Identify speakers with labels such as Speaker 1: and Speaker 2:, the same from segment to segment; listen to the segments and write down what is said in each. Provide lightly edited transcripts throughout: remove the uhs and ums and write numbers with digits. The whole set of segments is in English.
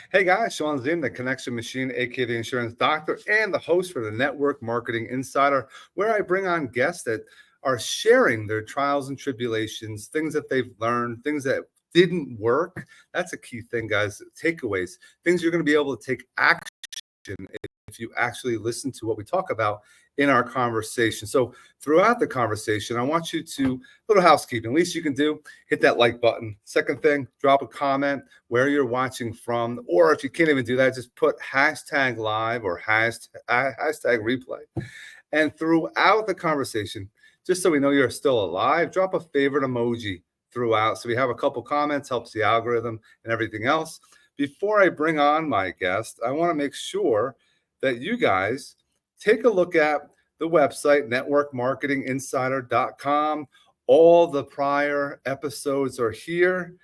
Speaker 1: Hey guys, Sean Zim, the Connection Machine, aka the Insurance Doctor, and the host for the Network Marketing Insider, where I bring on guests that are sharing their trials and tribulations, things that they've learned, things that didn't work. That's a key thing, guys. Takeaways, things you're going to be able to take action if you actually listen to what we talk about in our conversation. So throughout the conversation, I want you to, little housekeeping, least you can do, hit that like button. Second thing, drop a comment where you're watching from, or if you can't even do that, just put hashtag live or hashtag replay. And throughout the conversation, just so we know you're still alive, drop a favorite emoji throughout. So we have a couple comments, helps the algorithm and everything else. Before I bring on my guest, I want to make sure that you guys take a look at the website, networkmarketinginsider.com. All the prior episodes are here.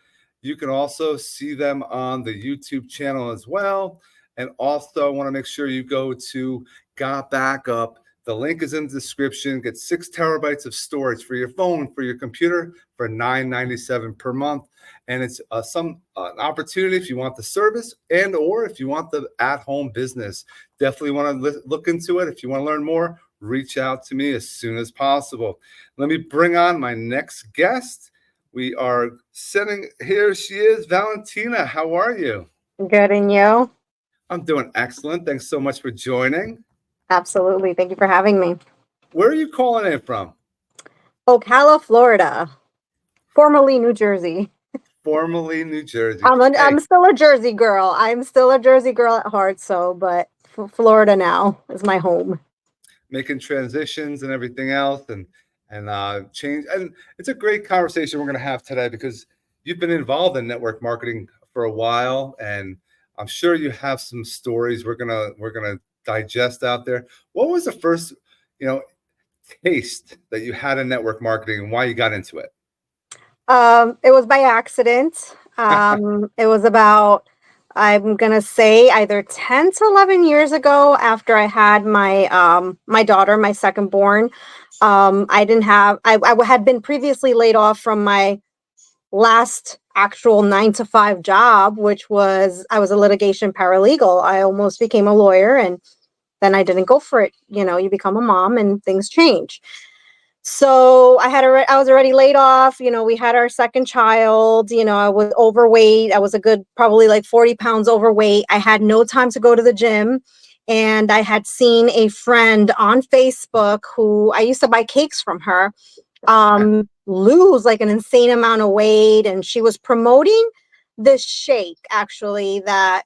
Speaker 1: You can also see them on the YouTube channel as well. And also, I want to make sure you go to Got Backup. The link is in the description. Get 6 terabytes of storage for your phone, for your computer, for $9.97 per month. And it's an opportunity if you want the service and or if you want the at-home business. Definitely want to look into it. If you want to learn more, reach out to me as soon as possible. Let me bring on my next guest. We are sitting here. She is Valentina. How are you?
Speaker 2: Good, and you?
Speaker 1: I'm doing excellent. Thanks so much for joining.
Speaker 2: Absolutely. Thank you for having me.
Speaker 1: Where are you calling in from?
Speaker 2: Ocala, Florida. Formerly New Jersey.
Speaker 1: Formerly New Jersey.
Speaker 2: I'm still a Jersey girl. I'm still a Jersey girl at heart, but Florida now is my home.
Speaker 1: Making transitions and everything else and change. And it's a great conversation we're going to have today because you've been involved in network marketing for a while, and I'm sure you have some stories we're gonna digest out there. What was the first, taste that you had in network marketing and why you got into it?
Speaker 2: It was by accident. It was about, I'm gonna say, either 10 to 11 years ago after I had my daughter, my second born. I had been previously laid off from my last actual 9 to 5 job, which was, I was a litigation paralegal. I almost became a lawyer, and then I didn't go for it. You become a mom and things change. So I was already laid off. We had our second child. I was overweight. I was a good, probably like 40 pounds overweight. I had no time to go to the gym. And I had seen a friend on Facebook who I used to buy cakes from her, lose like an insane amount of weight. And she was promoting this shake, actually, that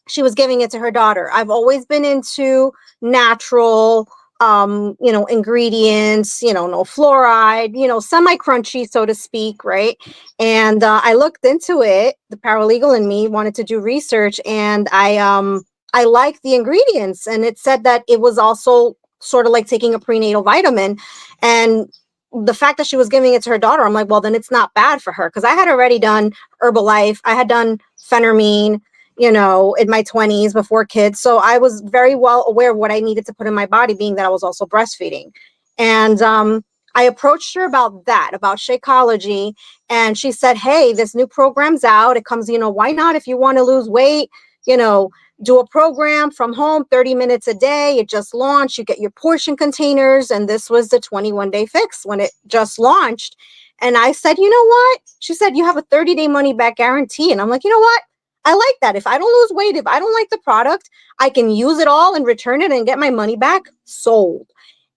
Speaker 2: she was giving it to her daughter. I've always been into natural, ingredients, no fluoride, semi-crunchy, so to speak, right? And I looked into it. The paralegal in me wanted to do research, and I liked the ingredients, and it said that it was also sort of like taking a prenatal vitamin. And the fact that she was giving it to her daughter, I'm like, well, then it's not bad for her, because I had already done Herbalife. I had done Phenermine, in my 20s before kids. So I was very well aware of what I needed to put in my body, being that I was also breastfeeding. And I approached her about Shakeology. And she said, hey, this new program's out. It comes, why not, if you want to lose weight, do a program from home, 30 minutes a day. It just launched. You get your portion containers. And this was the 21-day fix when it just launched. And I said, you know what? She said, you have a 30-day money back guarantee. And I'm like, you know what? I like that. If I don't lose weight, if I don't like the product, I can use it all and return it and get my money back. Sold.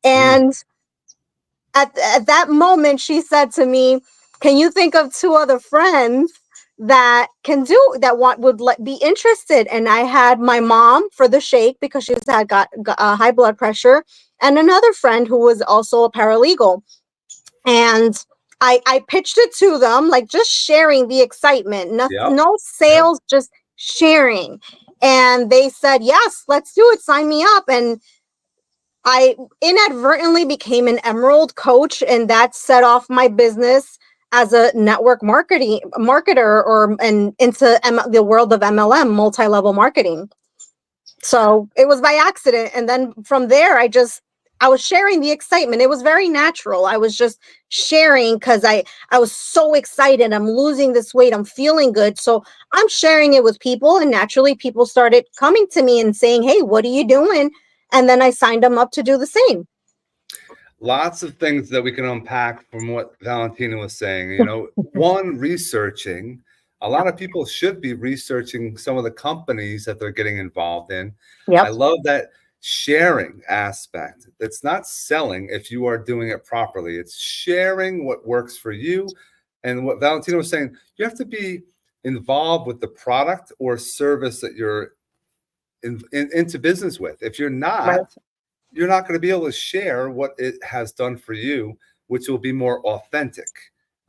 Speaker 2: And at that moment, she said to me, can you think of 2 other friends that can do that, would be interested? And I had my mom for the shake because she's got high blood pressure, and another friend who was also a paralegal. And I pitched it to them, like just sharing the excitement, no sales, just sharing. And they said, yes, let's do it. Sign me up. And I inadvertently became an Emerald coach, and that set off my business as a network marketer and into the world of MLM, multi-level marketing. So it was by accident. And then from there, I was sharing the excitement. It was very natural. I was just sharing because I was so excited. I'm losing this weight. I'm feeling good. So I'm sharing it with people, and naturally people started coming to me and saying, "Hey, what are you doing?" And then I signed them up to do the same.
Speaker 1: Lots of things that we can unpack from what Valentina was saying. You know, one, researching. A lot of people should be researching some of the companies that they're getting involved in. I
Speaker 2: Yep.
Speaker 1: love that sharing aspect. It's not selling if you are doing it properly. It's sharing what works for you. And what Valentina was saying, you have to be involved with the product or service that you're into business with. If you're
Speaker 2: Right.
Speaker 1: not, you're not going to be able to share what it has done for you, which will be more authentic.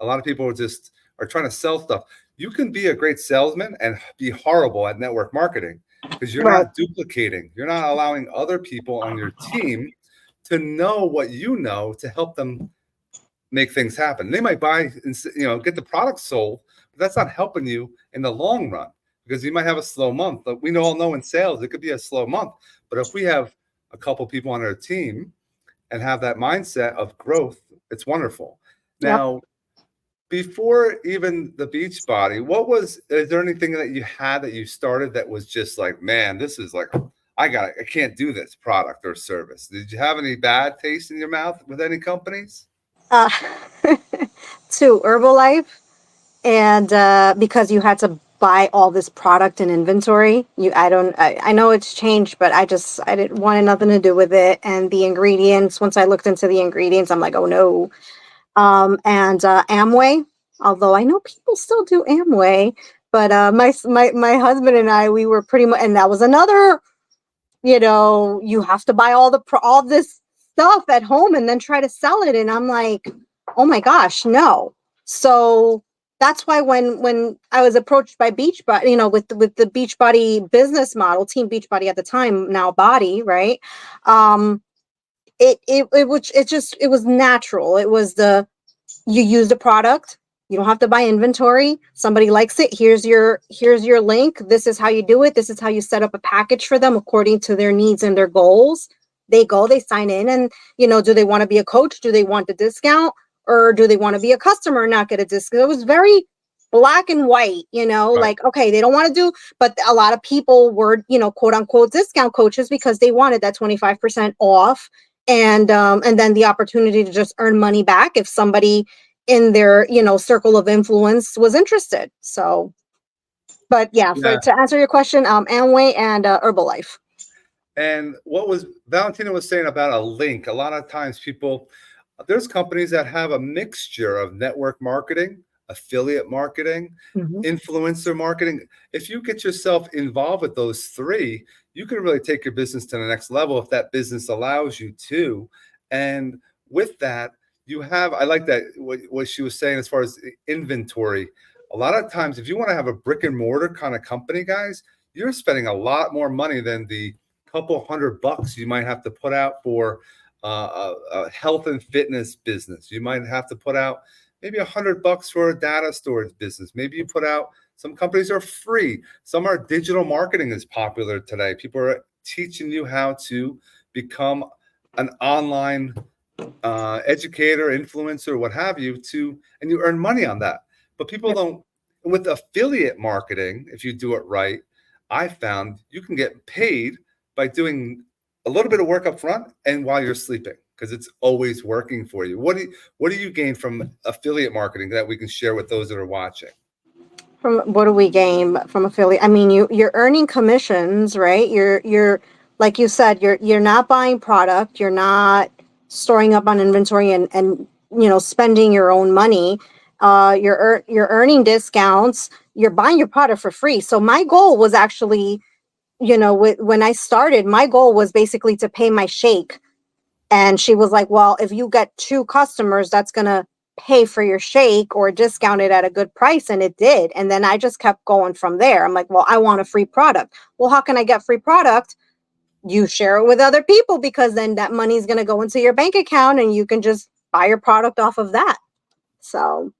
Speaker 1: A lot of people are trying to sell stuff. You can be a great salesman and be horrible at network marketing because you're
Speaker 2: Right.
Speaker 1: not duplicating. You're not allowing other people on your team to know what you know to help them make things happen. They might buy and get the product sold, but that's not helping you in the long run because you might have a slow month. But we all know in sales it could be a slow month. But if we have a couple people on our team and have that mindset of growth, it's wonderful.
Speaker 2: Yep.
Speaker 1: Now, before even the Beachbody, is there anything that you had that you started that was just like, man, this is like, I can't do this product or service? Did you have any bad taste in your mouth with any companies?
Speaker 2: Uh, to Herbalife, and because you had to buy all this product and inventory, I know it's changed, but I didn't want nothing to do with it. And the ingredients, once I looked into the ingredients, I'm like, oh no. And Amway, although I know people still do Amway, but my husband and I, we were pretty much, and that was another, you have to buy all this stuff at home and then try to sell it. And I'm like, oh my gosh, no. So that's why when I was approached by Beachbody, with the Beachbody business model, Team Beachbody at the time, now Body, right? Um, it was natural. It was you use the product, you don't have to buy inventory. Somebody likes it, here's your link. This is how you do it. This is how you set up a package for them according to their needs and their goals. They sign in, and do they want to be a coach? Do they want the discount, or do they want to be a customer and not get a discount? It was very black and white,
Speaker 1: Right.
Speaker 2: like, okay, they don't want to do, but a lot of people were, quote unquote discount coaches because they wanted that 25% off, and then the opportunity to just earn money back if somebody in their circle of influence was interested. So, but yeah,
Speaker 1: Yeah.
Speaker 2: to answer your question, Amway and Herbalife.
Speaker 1: And what was Valentina was saying about a link, a lot of times there's companies that have a mixture of network marketing, affiliate marketing,
Speaker 2: Mhm.
Speaker 1: influencer marketing. If you get yourself involved with those three, you can really take your business to the next level if that business allows you to. And with that, I like that what she was saying as far as inventory. A lot of times, if you want to have a brick and mortar kind of company, guys, you're spending a lot more money than the couple $100 you might have to put out for a health and fitness business. You might have to put out maybe $100 for a data storage business. Maybe you put out, some companies are free. Some are digital marketing is popular today. People are teaching you how to become an online educator, influencer, what have you, and you earn money on that. But people
Speaker 2: Yep.
Speaker 1: don't, with affiliate marketing, if you do it right, I found you can get paid by doing a little bit of work up front and while you're sleeping because it's always working for you. What do you gain from affiliate marketing that we can share with those that are watching?
Speaker 2: From what do we gain from affiliate? I mean, you're earning commissions, right? You're like you said, you're not buying product, you're not storing up on inventory and spending your own money. You're earning discounts. You're buying your product for free. So my goal was actually, when I started, my goal was basically to pay my shake. And she was like, well, if you get two customers, that's going to pay for your shake or discount it at a good price. And it did. And then I just kept going from there. I'm like, well, I want a free product. Well, how can I get free product? You share it with other people, because then that money is going to go into your bank account and you can just buy your product off of that. So,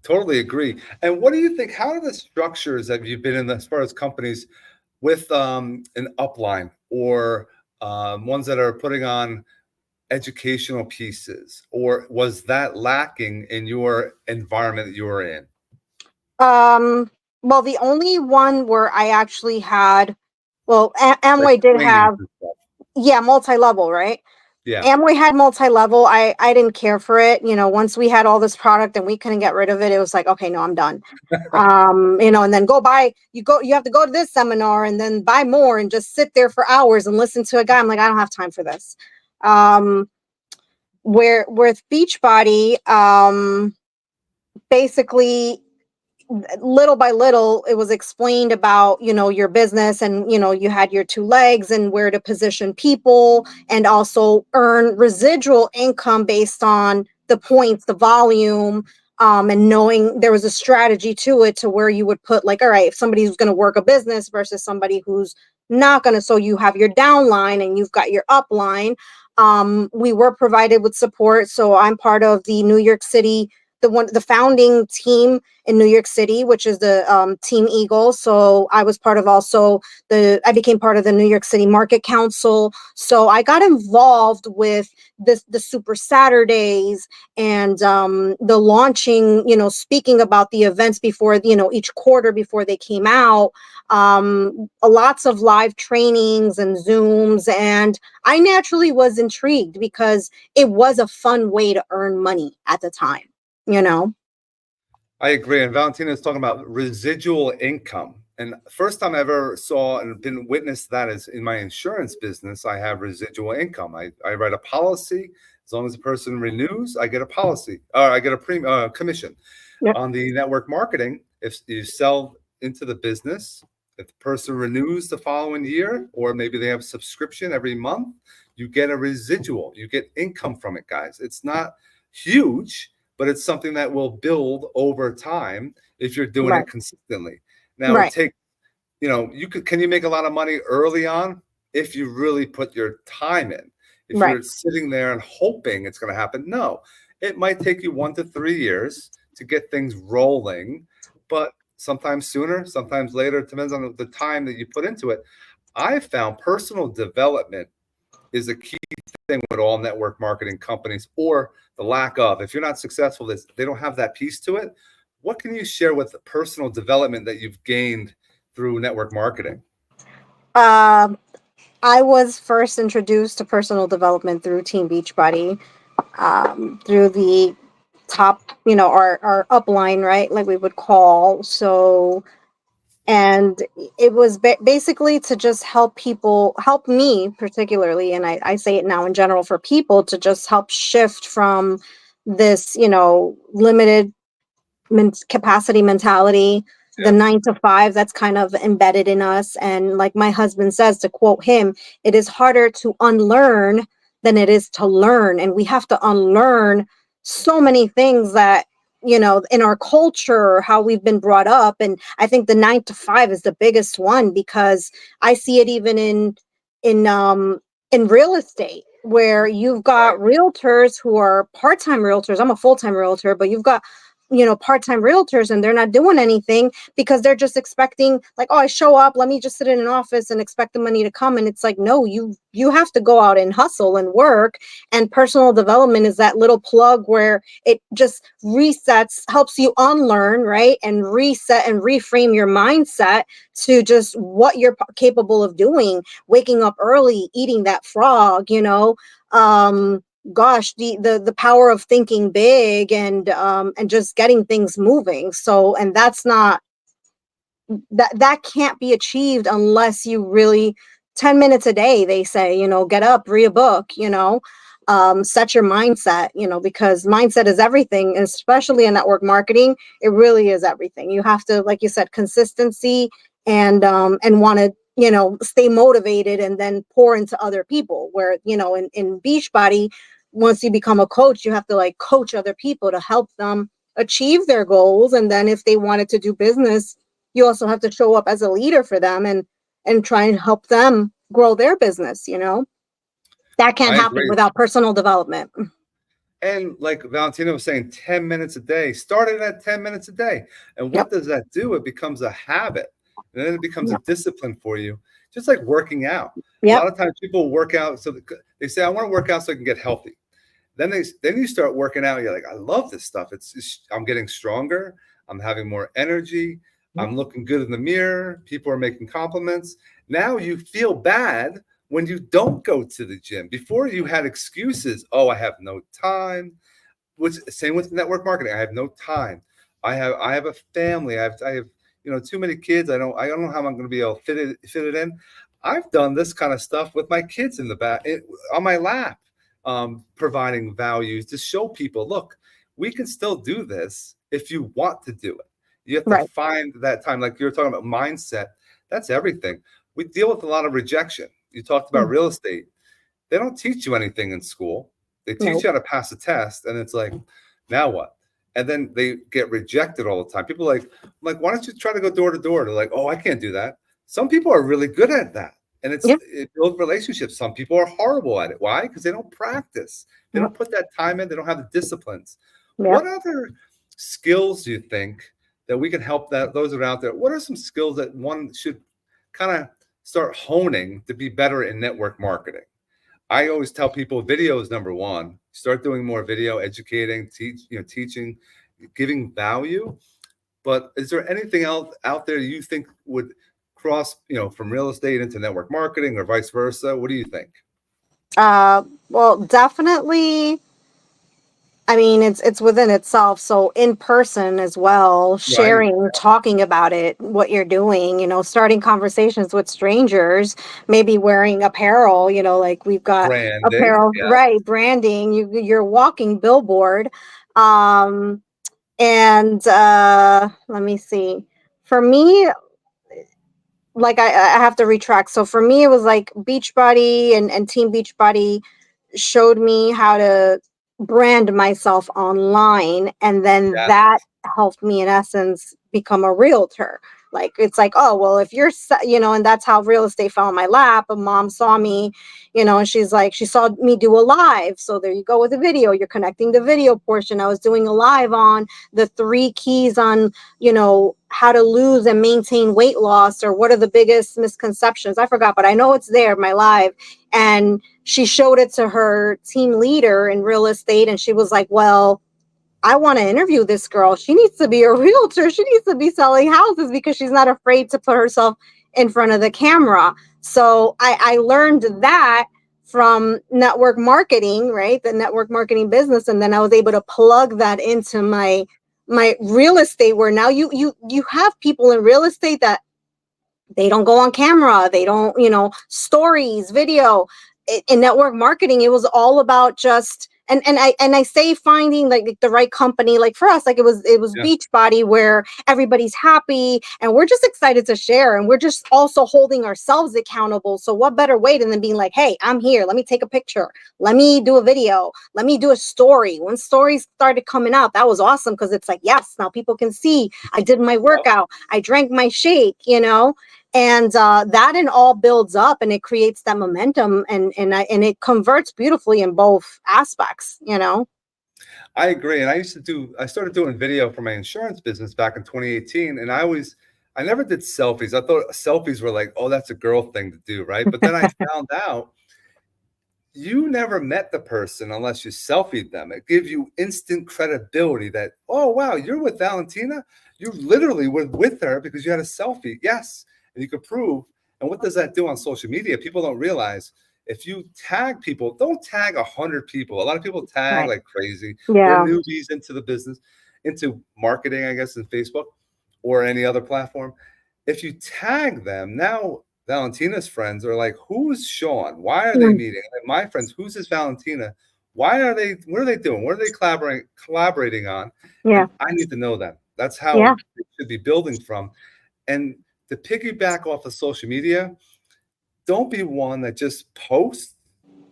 Speaker 1: Totally agree. And what do you think? How are the structures that you've been in as far as companies with an upline or ones that are putting on educational pieces, or was that lacking in your environment that you were in?
Speaker 2: Well, the only one where I actually had, well,
Speaker 1: Like
Speaker 2: Amway did
Speaker 1: trainings
Speaker 2: have,
Speaker 1: and stuff.
Speaker 2: yeah, multi-level, right?
Speaker 1: Yeah.
Speaker 2: Amway had multi-level. I didn't care for it. Once we had all this product and we couldn't get rid of it, it was like, okay, no, I'm done. And then you have to go to this seminar and then buy more and just sit there for hours and listen to a guy. I'm like, I don't have time for this. Where with Beachbody, basically little by little it was explained about your business, and you had your two legs and where to position people and also earn residual income based on the points, the volume, and knowing there was a strategy to it, to where you would put, like, all right, if somebody's going to work a business versus somebody who's not going to, so you have your downline and you've got your upline. We were provided with support, so I'm part of the New York City, the founding team in New York City, which is the Team Eagle. So I was part of also I became part of the New York City Market Council. So I got involved with the Super Saturdays and the launching, speaking about the events before, each quarter before they came out, lots of live trainings and Zooms. And I naturally was intrigued because it was a fun way to earn money at the time,
Speaker 1: I agree. And Valentina is talking about residual income. And first time I ever saw and been witness to that is in my insurance business. I have residual income. I write a policy. As long as the person renews, I get a policy, or I get a commission.
Speaker 2: Yep.
Speaker 1: On the network marketing, if you sell into the business, if the person renews the following year, or maybe they have a subscription every month, you get a residual. You get income from it, guys. It's not huge, but it's something that will build over time if you're doing
Speaker 2: Right.
Speaker 1: it consistently. Now,
Speaker 2: Right.
Speaker 1: can you make a lot of money early on if you really put your time in? If
Speaker 2: Right.
Speaker 1: you're sitting there and hoping it's going to happen, no. It might take you 1 to 3 years to get things rolling, but sometimes sooner, sometimes later. It depends on the time that you put into it. I found personal development is a key thing with all network marketing companies, or the lack of. If you're not successful, they don't have that piece to it. What can you share with the personal development that you've gained through network marketing?
Speaker 2: I was first introduced to personal development through Team Beachbody, through the top, our upline, right? Like we would call. So, and it was basically to just help people, help me particularly. And I say it now in general, for people to just help shift from this, limited capacity mentality, the
Speaker 1: Yeah.
Speaker 2: 9 to 5 that's kind of embedded in us. And like my husband says, to quote him, it is harder to unlearn than it is to learn. And we have to unlearn so many things that, in our culture, how we've been brought up. And I think the 9 to 5 is the biggest one, because I see it even in in real estate, where you've got realtors who are part-time realtors. I'm a full-time realtor, but you've got part-time realtors, and they're not doing anything because they're just expecting, like, oh, I show up, let me just sit in an office and expect the money to come. And it's like, no, you have to go out and hustle and work. And personal development is that little plug where it just resets, helps you unlearn, right? And reset and reframe your mindset to just what you're capable of doing, waking up early, eating that frog, gosh, the power of thinking big, and just getting things moving. So, and that's not, that can't be achieved unless you really, 10 minutes a day, they say, get up, read a book, set your mindset, because mindset is everything, and especially in network marketing, it really is everything. You have to, like you said, consistency, and want to, stay motivated, and then pour into other people, where, in Beachbody, once you become a coach, you have to like coach other people to help them achieve their goals. And then if they wanted to do business, you also have to show up as a leader for them, and try and help them grow their business. That can't
Speaker 1: I
Speaker 2: happen
Speaker 1: agree.
Speaker 2: without personal development.
Speaker 1: And like Valentina was saying, 10 minutes a day, started at 10 minutes a day. And what
Speaker 2: Yep.
Speaker 1: does that do? It becomes a habit. And then it becomes a
Speaker 2: Yep.
Speaker 1: discipline for you, just like working out. A
Speaker 2: Yep.
Speaker 1: lot of times people work out. So They say, I want to work out so I can get healthy. Then you start working out. You're like, I love this stuff. I'm getting stronger. I'm having more energy. I'm looking good in the mirror. People are making compliments. Now you feel bad when you don't go to the gym. Before you had excuses. Oh, I have no time. Same with network marketing. I have no time. I have a family. I have too many kids. I don't know how I'm going to be able to fit it in. I've done this kind of stuff with my kids in the back on my lap, providing values to show people, look, we can still do this if you want to do it. You have to find that time. Like you were talking about mindset. That's everything. We deal with a lot of rejection. You talked about real estate. They don't teach you anything in school. They teach you how to pass a test, and it's like, now what? And then they get rejected all the time. People are like, why don't you try to go door to door? They're like, oh, I can't do that. Some people are really good at that, and it builds relationships. Some people are horrible at it. Why? Because they don't practice. They don't put that time in. They don't have the disciplines. What other skills do you think that we can help those that are out there? What are some skills that one should kind of start honing to be better in network marketing? I always tell people video is number one. Start doing more video, educating, teaching, giving value. But is there anything else out there you think would cross, from real estate into network marketing or vice versa? What do you think?
Speaker 2: Well, definitely. I mean, it's within itself. So in person as well,
Speaker 1: Right.
Speaker 2: sharing, talking about it, what you're doing, starting conversations with strangers, maybe wearing apparel, like we've got
Speaker 1: Branding.
Speaker 2: apparel,
Speaker 1: Yeah.
Speaker 2: right? Branding, you're walking billboard. Um, and let me see. For me, like I have to retract. So for me, it was like Beachbody and Team Beachbody showed me how to brand myself online, and then
Speaker 1: Yes.
Speaker 2: that helped me in essence become a realtor. Like it's like, oh well, if you're and that's how real estate fell in my lap. A mom saw me, and she's like, she saw me do a live, so there you go with the video. You're connecting the video portion. I was doing a live on the 3 keys on how to lose and maintain weight loss, or what are the biggest misconceptions. I forgot, but I know it's there, my live. And she showed it to her team leader in real estate, and she was like, well, I want to interview this girl. She needs to be a realtor. She needs to be selling houses because she's not afraid to put herself in front of the camera. So I learned that from network marketing, right? The network marketing business. And then I was able to plug that into my real estate, where now you have people in real estate that they don't go on camera. They don't, stories, video. In network marketing, it was all about just, and I say finding like the right company. Like for us, like it was
Speaker 1: Yeah.
Speaker 2: Beachbody, where everybody's happy and we're just excited to share, and we're just also holding ourselves accountable. So what better way than being like, hey, I'm here. Let me take a picture. Let me do a video. Let me do a story. When stories started coming out, that was awesome, because it's like, yes, now people can see I did my workout. I drank my shake, and that and all builds up, and it creates that momentum, and it converts beautifully in both aspects.
Speaker 1: I agree. And I started doing video for my insurance business back in 2018. And I never did selfies. I thought selfies were like, oh, that's a girl thing to do. Right. But then I found out you never met the person unless you selfied them. It gives you instant credibility that, oh, wow, you're with Valentina. You literally were with her because you had a selfie. Yes. And you could prove. And what does that do on social media? People don't realize, if you tag people, don't tag 100 people. A lot of people tag
Speaker 2: Right.
Speaker 1: like crazy. They're
Speaker 2: Yeah.
Speaker 1: newbies into the business, into marketing, I guess, in Facebook or any other platform. If you tag them, now Valentina's friends are like, who's Sean? Why are they meeting? And my friends, who's this Valentina? What are they doing? What are they collaborating on?
Speaker 2: Yeah.
Speaker 1: And I need to know them. That's
Speaker 2: Yeah.
Speaker 1: how it should be building from. And to piggyback off of social media, don't be one that just posts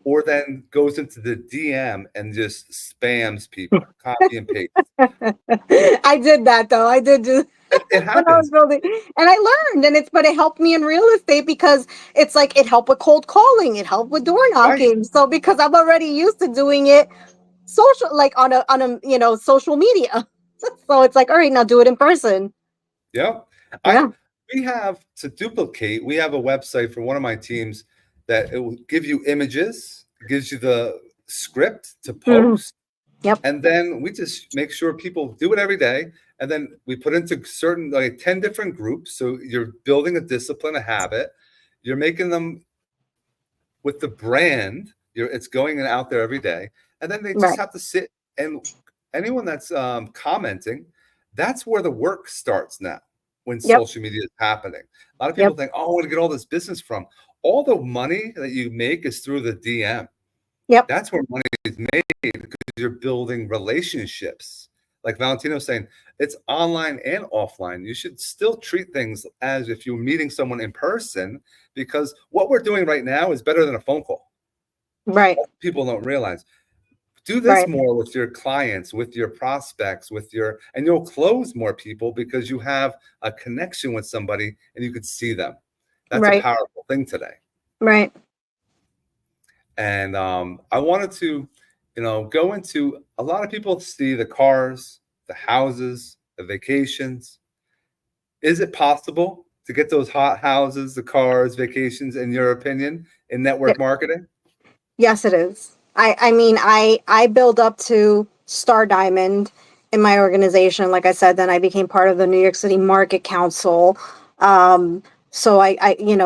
Speaker 1: or then goes into the DM and just spams people, copy and paste.
Speaker 2: I did that though. I did do
Speaker 1: It
Speaker 2: when I was
Speaker 1: happens,
Speaker 2: building, and I learned, and but it helped me in real estate, because it's like it helped with cold calling, it helped with door
Speaker 1: right?
Speaker 2: knocking. So because I'm already used to doing it social, like on a social media. So it's like, all right, now do it in person.
Speaker 1: Yeah.
Speaker 2: Yeah.
Speaker 1: We have a website for one of my teams that it will give you images gives you the script to
Speaker 2: Mhm.
Speaker 1: post.
Speaker 2: Yep.
Speaker 1: And then we just make sure people do it every day. And then we put into certain, like 10 different groups. So you're building a discipline, a habit. You're making them with the brand. It's going out there every day. And then they just
Speaker 2: Right.
Speaker 1: have to sit, and anyone that's commenting, that's where the work starts now when
Speaker 2: Yep.
Speaker 1: social media is happening. A lot of people
Speaker 2: Yep.
Speaker 1: think, oh, where to get all this business from? All the money that you make is through the DM.
Speaker 2: Yep.
Speaker 1: That's where money is made, because you're building relationships. Like Valentina was saying, it's online and offline. You should still treat things as if you're meeting someone in person, because what we're doing right now is better than a phone call.
Speaker 2: Right.
Speaker 1: People don't realize. Do this
Speaker 2: Right.
Speaker 1: more with your clients, with your prospects, and you'll close more people because you have a connection with somebody and you could see them. That's a
Speaker 2: Right.
Speaker 1: powerful thing today.
Speaker 2: Right.
Speaker 1: And I wanted to, go into, a lot of people see the cars, the houses, the vacations. Is it possible to get those hot houses, the cars, vacations, in your opinion, in network marketing?
Speaker 2: Yes, it is. I mean, I build up to Star Diamond in my organization. Like I said, then I became part of the New York City Market Council. So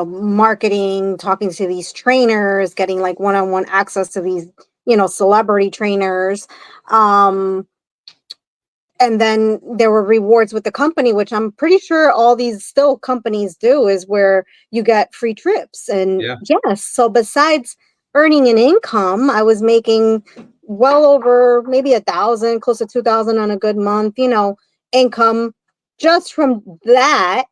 Speaker 2: marketing, talking to these trainers, getting like one-on-one access to these, celebrity trainers. And then there were rewards with the company, which I'm pretty sure all these still companies do, is where you get free trips. And
Speaker 1: Yeah.
Speaker 2: yes, so besides earning an income, I was making well over maybe 1,000, close to 2,000 on a good month, income just from that.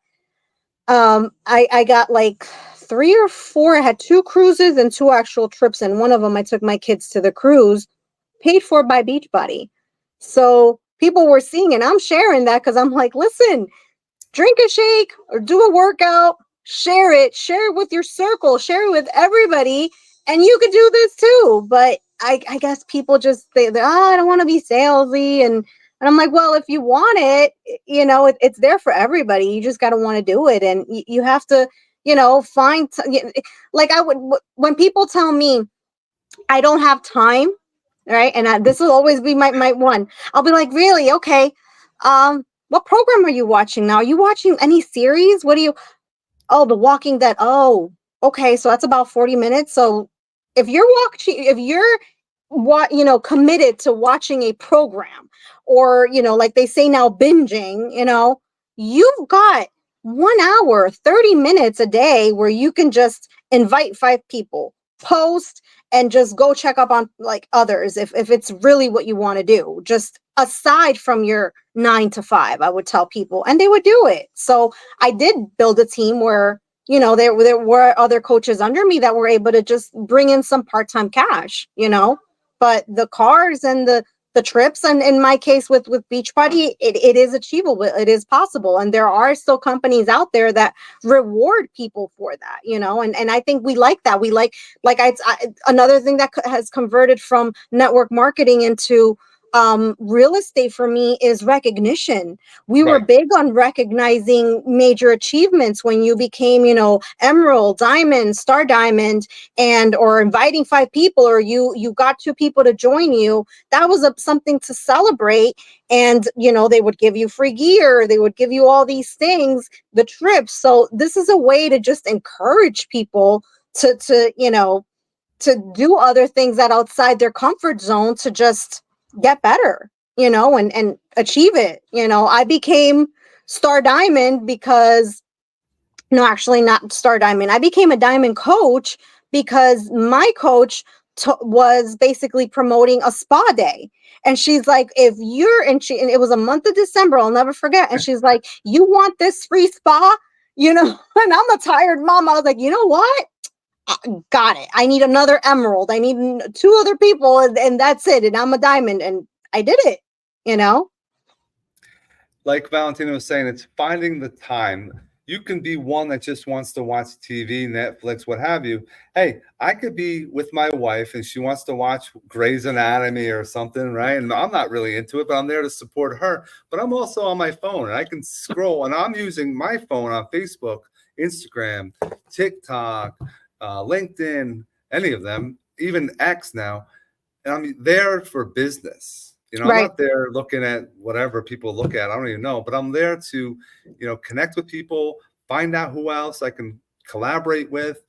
Speaker 2: I got like 3 or 4. I had 2 cruises and 2 actual trips, and one of them I took my kids to the cruise, paid for by Beachbody. So people were seeing it. I'm sharing that because I'm like, listen, drink a shake or do a workout, share it with your circle, share it with everybody, and you could do this too. But I guess people just I don't want to be salesy, and I'm like, well, if you want it, it's there for everybody. You just got to want to do it, and you have to, find like when people tell me I don't have time, right? And this will always be my one. I'll be like, really? Okay. What program are you watching now? Are you watching any series? What do you? Oh, The Walking Dead. Oh, okay. So that's about 40 minutes. So if you're committed to watching a program, or like they say now, binging, you've got 1 hour, 30 minutes a day where you can just invite 5 people, post, and just go check up on like others if it's really what you want to do, just aside from your 9 to 5. I would tell people, and they would do it. So I did build a team where there were other coaches under me that were able to just bring in some part-time cash, but the cars and the trips, and in my case with Beachbody, it is achievable, it is possible, and there are still companies out there that reward people for that, and I think we like that. We like another thing that has converted from network marketing into real estate for me is recognition. We were
Speaker 1: Right.
Speaker 2: big on recognizing major achievements when you became, emerald, diamond, star diamond, and or inviting 5 people, or you got 2 people to join you. That was something to celebrate. And they would give you free gear, they would give you all these things, the trips. So this is a way to just encourage people to do other things that outside their comfort zone, to just get better, and achieve it. I became Star Diamond because, no, actually not Star Diamond. I became a diamond coach because my coach was basically promoting a spa day. And she's like, if you're, and it was a month of December, I'll never forget. And she's like, you want this free spa? And I'm a tired mom. I was like, you know what? Got it. I need another emerald. I need 2 other people, and that's it. And I'm a diamond, and I did it.
Speaker 1: Like Valentina was saying, it's finding the time. You can be one that just wants to watch TV, Netflix, what have you. Hey, I could be with my wife and she wants to watch Grey's Anatomy or something, right? And I'm not really into it, but I'm there to support her. But I'm also on my phone and I can scroll, and I'm using my phone on Facebook, Instagram, TikTok, LinkedIn, any of them, even X now, and I'm there for business. I'm
Speaker 2: Right.
Speaker 1: not there looking at whatever people look at. I don't even know, but I'm there to, connect with people, find out who else I can collaborate with.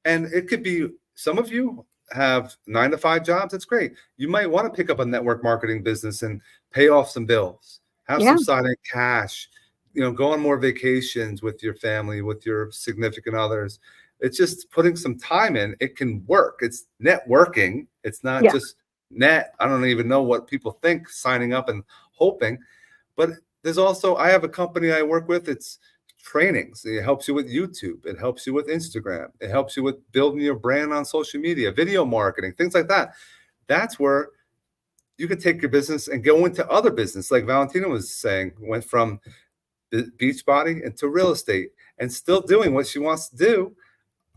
Speaker 1: And it could be, some of you have 9-to-5 jobs. That's great. You might want to pick up a network marketing business and pay off some bills, have
Speaker 2: Yeah.
Speaker 1: some side of cash, go on more vacations with your family, with your significant others. It's just putting some time in. It can work. It's networking. It's not
Speaker 2: Yeah.
Speaker 1: just net. I don't even know what people think signing up and hoping. But there's also, I have a company I work with. It's trainings. It helps you with YouTube. It helps you with Instagram. It helps you with building your brand on social media, video marketing, things like that. That's where you can take your business and go into other business. Like Valentina was saying, went from Beachbody into real estate and still doing what she wants to do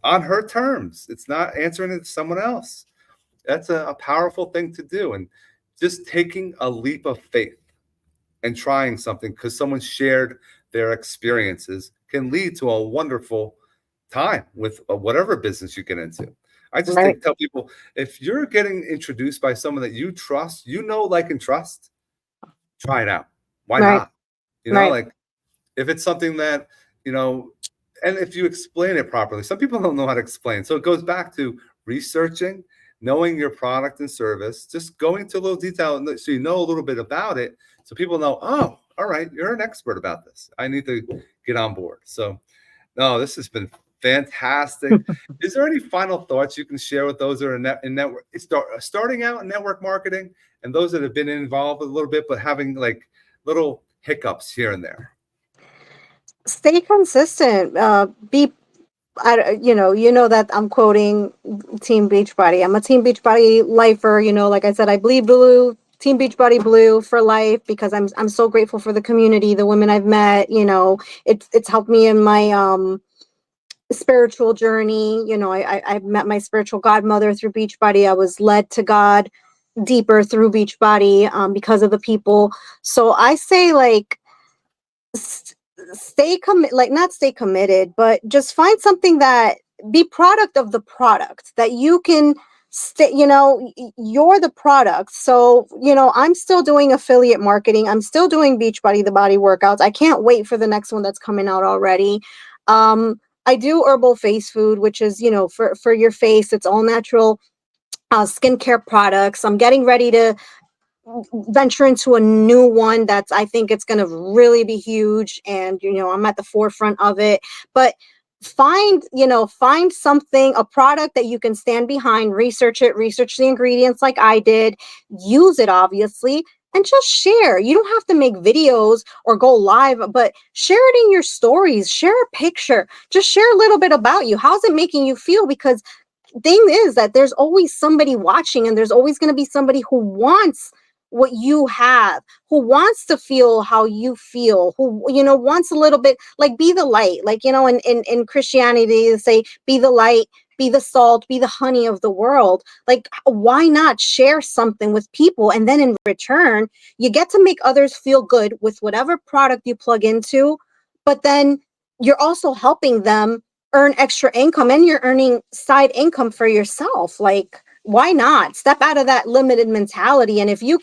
Speaker 1: on her terms. It's not answering it to someone else. That's a powerful thing to do. And just taking a leap of faith and trying something because someone shared their experiences can lead to a wonderful time with whatever business you get into. I just
Speaker 2: Right.
Speaker 1: tell people, if you're getting introduced by someone that you trust, like and trust, try it out. Why
Speaker 2: Right.
Speaker 1: not?
Speaker 2: Right.
Speaker 1: Like if it's something that, and if you explain it properly, some people don't know how to explain. So it goes back to researching, knowing your product and service, just going to a little detail so you know a little bit about it. So people know, oh, all right, you're an expert about this. I need to get on board. So, no, this has been fantastic. Is there any final thoughts you can share with those that are in network, starting out in network marketing, and those that have been involved a little bit, but having like little hiccups here and there?
Speaker 2: Stay consistent. You know that I'm quoting Team Beachbody. I'm a Team Beachbody lifer. Like I said, I bleed blue. Team Beachbody blue for life because I'm so grateful for the community, the women I've met. It's helped me in my spiritual journey. I met my spiritual godmother through Beachbody. I was led to God deeper through Beachbody because of the people. So I say like not stay committed, but just find something that be product of the product that you can stay, you're the product. So, I'm still doing affiliate marketing. I'm still doing Beachbody, the body workouts. I can't wait for the next one that's coming out already. I do herbal face food, which is, for your face, it's all natural skincare products. I'm getting ready to venture into a new one that's I think it's going to really be huge, and I'm at the forefront of it. But find something, a product that you can stand behind, research the ingredients like I did, use it obviously, and just share. You don't have to make videos or go live, but share it in your stories, share a picture, just share a little bit about you. How's it making you feel? Because thing is that there's always somebody watching, and there's always going to be somebody who wants what you have, who wants to feel how you feel, who wants a little bit, like, be the light, like, in Christianity they say be the light, be the salt, be the honey of the world. Like, why not share something with people, and then in return you get to make others feel good with whatever product you plug into, but then you're also helping them earn extra income, and you're earning side income for yourself. Like, why not step out of that limited mentality? And if you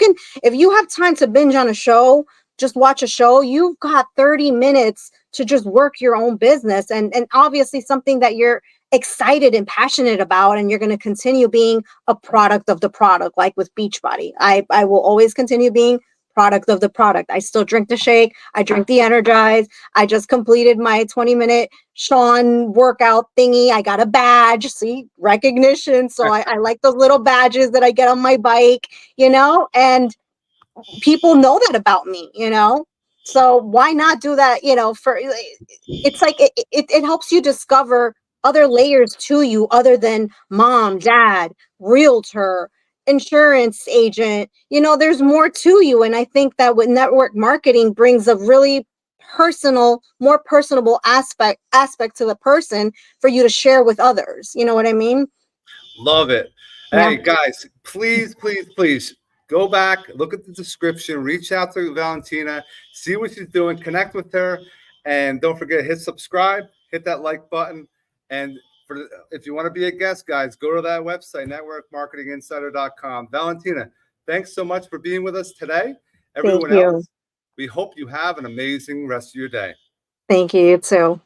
Speaker 2: have time to binge on a show, just watch a show. You've got 30 minutes to just work your own business, and obviously something that you're excited and passionate about, and you're going to continue being a product of the product. Like with Beachbody, I will always continue being product of the product. I still drink the shake, I drink the Energize. I just completed my 20-minute Sean workout thingy. I got a badge, see, recognition. So I like those little badges that I get on my bike, and people know that about me, so why not do that? For it's like it helps you discover other layers to you other than mom, dad, realtor, insurance agent. There's more to you, and I think that with network marketing brings a really more personable aspect to the person for you to share with others. You know what I mean?
Speaker 1: Love it.
Speaker 2: Yeah.
Speaker 1: Hey, guys, please, please, please go back, look at the description, reach out to Valentina, see what she's doing, connect with her, and don't forget, hit subscribe, hit that like button. And if you want to be a guest, guys, go to that website, networkmarketinginsider.com. Valentina, thanks so much for being with us today. Everyone else, we hope you have an amazing rest of your day.
Speaker 2: Thank you, you too.